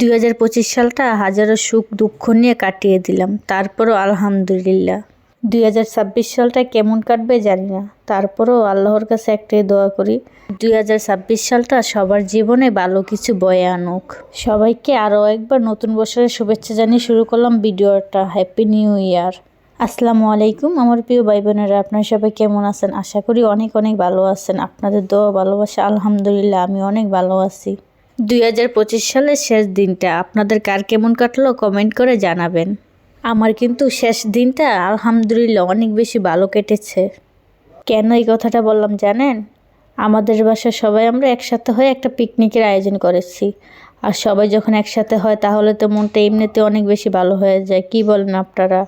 2025 সালটা হাজারো সুখ দুঃখ নিয়ে কাটিয়ে দিলাম, তারপরও আলহামদুলিল্লাহ। 2026 সালটা কেমন কাটবে জানি না, তারপরও আল্লাহর কাছে একটাই দোয়া করি 2026 সালটা সবার জীবনে ভালো কিছু বয়ে আনুক। সবাইকে আরও একবার নতুন বছরের শুভেচ্ছা জানিয়ে শুরু করলাম ভিডিওটা। Happy new year. আসসালামু আলাইকুম আমার প্রিয় ভাই বোনেরা, আপনারা সবাই কেমন আছেন? আশা করি অনেক অনেক ভালো আছেন। আপনাদের দোয়া ভালোবাসা আলহামদুলিল্লাহ আমি অনেক ভালো আছি। 2025 সালের শেষ দিনটা আপনাদের কার কেমন কাটলো কমেন্ট করে জানাবেন। আমার কিন্তু শেষ দিনটা আলহামদুলিল্লাহ অনেক বেশি ভালো কেটেছে। কেন এই কথাটা বললাম জানেন? আমাদের বাসায় সবাই আমরা একসাথে হয়ে একটা পিকনিকের আয়োজন করেছি। আর সবাই যখন একসাথে হয় তাহলে তো মনটা এমনিতে অনেক বেশি ভালো হয়ে যায়, কি বলেন আপনারা?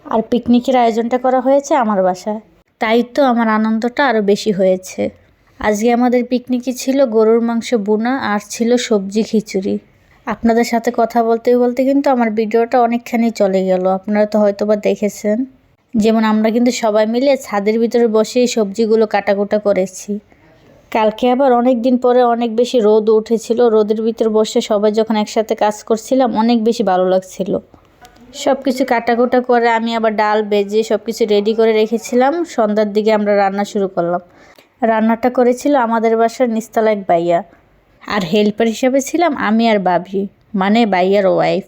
আর পিকনিকের আয়োজনটা করা হয়েছে আমার বাসায়, তাই তো আমার আনন্দটা আরও বেশি হয়েছে। আজকে আমাদের পিকনিকে ছিল গরুর মাংস বোনা আর ছিল সবজি খিচুড়ি। আপনাদের সাথে কথা বলতে বলতে কিন্তু আমার ভিডিওটা অনেকখানি চলে গেল, আপনারা তো হয়তো বা দেখেছেন। যেমন আমরা কিন্তু সবাই মিলে ছাদের ভিতরে বসে এই সবজিগুলো কাটাকুটা করেছি। কালকে আবার অনেক দিন পরে অনেক বেশি রোদ উঠেছিল, রোদের ভিতর বসে সবাই যখন একসাথে কাজ করছিলাম অনেক বেশি ভালো লাগছিল। সব কিছু কাটাকুটা করে আমি আবার ডাল বেজে সব কিছু রেডি করে রেখেছিলাম। সন্ধ্যার দিকে আমরা রান্না শুরু করলাম। রান্নাটা করেছিল আমাদের বাসার নিস্তালা এক ভাইয়া, আর হেল্পার হিসাবে ছিলাম আমি আর বাবি, মানে ভাইয়ার ওয়াইফ।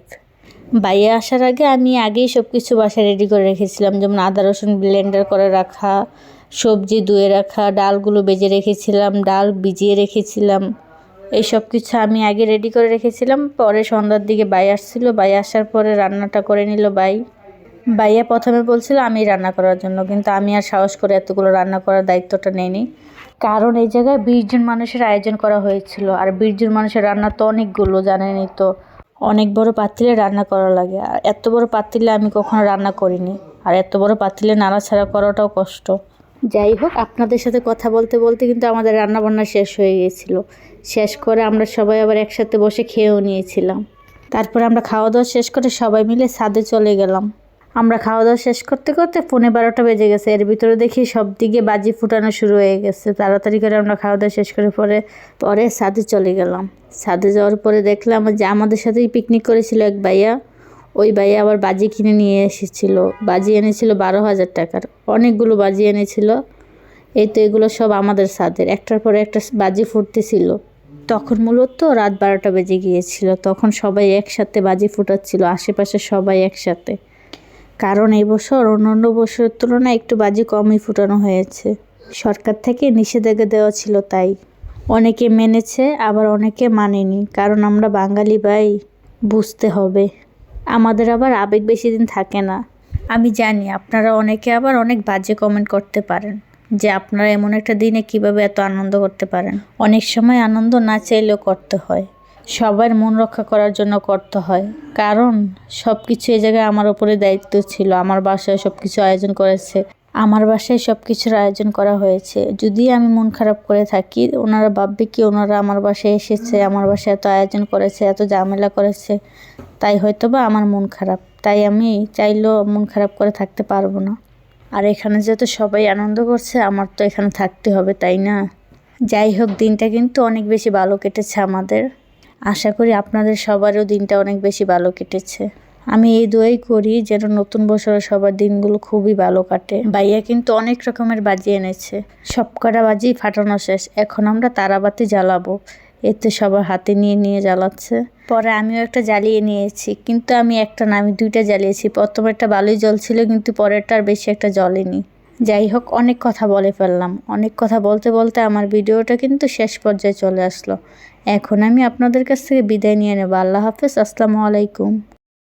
ভাইয়া আসার আগে আমি আগেই সব কিছু বাসায় রেডি করে রেখেছিলাম, যেমন আদা রসুন ব্লেন্ডার করে রাখা, সবজি ধুয়ে রাখা, ডালগুলো বেজে রেখেছিলাম, ডাল ভিজিয়ে রেখেছিলাম। এই সব কিছু আমি আগে রেডি করে রেখেছিলাম। পরে সন্ধ্যার দিকে ভাই আসছিল, ভাই আসার পরে রান্নাটা করে নিল ভাইয়া প্রথমে বলছিল আমি রান্না করার জন্য, কিন্তু আমি আর সাহস করে এতগুলো রান্না করার দায়িত্বটা নেইনি। কারণ এই জায়গায় 20 জন মানুষের আয়োজন করা হয়েছিল, আর 20 জন মানুষের রান্না তো অনেকগুলো, জানেনই তো, অনেক বড় পাতিলে রান্না করা লাগে। আর এত বড় পাতিলে আমি কখনো রান্না করিনি, আর এত বড় পাতিলে নাড়াছাড়া করাটাও কষ্ট। যাই হোক, আপনাদের সাথে কথা বলতে বলতে কিন্তু আমাদের রান্না বান্না শেষ হয়ে গিয়েছিল। শেষ করে আমরা সবাই আবার একসাথে বসে খেয়েও নিয়েছিলাম। তারপরে আমরা খাওয়া দাওয়া শেষ করে সবাই মিলে ছাদে চলে গেলাম। আমরা খাওয়া দাওয়া শেষ করতে করতে 11:30 বেজে গেছে। এর ভিতরে দেখি সব দিকে বাজি ফুটানো শুরু হয়ে গেছে। তাড়াতাড়ি করে আমরা খাওয়া দাওয়া শেষ করে পরে ছাদে চলে গেলাম। ছাদে যাওয়ার পরে দেখলাম যে আমাদের সাথেই পিকনিক করেছিল এক ভাইয়া, ওই ভাইয়া আবার বাজি কিনে নিয়ে এসেছিল। বাজি এনেছিল 12,000 টাকার, অনেকগুলো বাজি এনেছিল। এই তো এগুলো সব আমাদের ছাদের, একটার পরে একটা বাজি ফুটতেছিল। তখন মূলত রাত 12টা বেজে গিয়েছিল। তখন সবাই একসাথে বাজি ফুটাচ্ছিল, আশেপাশে সবাই একসাথে। কারণ এই বছর অন্যান্য বছরের তুলনায় একটু বাজি কমই ফুটানো হয়েছে, সরকার থেকে নিষেধাজ্ঞা দেওয়া ছিল। তাই অনেকে মেনেছে, আবার অনেকে মানেনি। কারণ আমরা বাঙালি ভাই, বুঝতে হবে। আমাদের আবার আবেগ বেশি দিন থাকে না। আমি জানি আপনারা অনেকে আবার অনেক বাজে কমেন্ট করতে পারেন যে আপনারা এমন একটা দিনে কিভাবে এত আনন্দ করতে পারেন। অনেক সময় আনন্দ না চাইলেও করতে হয়, সবার মন রক্ষা করার জন্য করতে হয়। কারণ সব কিছু এই জায়গায় আমার উপরে দায়িত্ব ছিল। আমার বাসায় সব কিছু আয়োজন করেছে, আমার বাসায় সব কিছুর আয়োজন করা হয়েছে। যদি আমি মন খারাপ করে থাকি, ওনারা ভাববে কি ওনারা আমার বাসায় এসেছে, আমার বাসায় এত আয়োজন করেছে, এত ঝামেলা করেছে, তাই হয়তো বা আমার মন খারাপ। তাই আমি চাইলেও মন খারাপ করে থাকতে পারবো না। আর এখানে যেহেতু সবাই আনন্দ করছে, আমার তো এখানে থাকতে হবে, তাই না? যাই হোক, দিনটা কিন্তু অনেক বেশি ভালো কেটেছে আমাদের। আশা করি আপনাদের সবারও দিনটা অনেক বেশি ভালো কেটেছে। আমি এই দোয়াই করি যেন নতুন বছরে সবার দিনগুলো খুবই ভালো কাটে। ভাইয়া কিন্তু অনেক রকমের বাজি এনেছে, সব কটা বাজি ফাটানো শেষ। এখন আমরা তারাবাতি জ্বালাবো, এতে সবার হাতে নিয়ে নিয়ে জ্বালাচ্ছে। পরে আমিও একটা জ্বালিয়ে নিয়েছি, কিন্তু আমি একটা না, আমি 2টা জ্বালিয়েছি। প্রথমেরটা ভালোই জ্বলছিল, কিন্তু পরেরটার বেশি একটা জ্বলেনি। যাই হোক, অনেক কথা বলে ফেললাম। অনেক কথা বলতে বলতে আমার ভিডিওটা কিন্তু শেষ পর্যায়ে চলে আসলো। এখন আমি আপনাদের কাছ থেকে বিদায় নিয়ে নেব। আল্লাহ হাফেজ, আসসালামু আলাইকুম।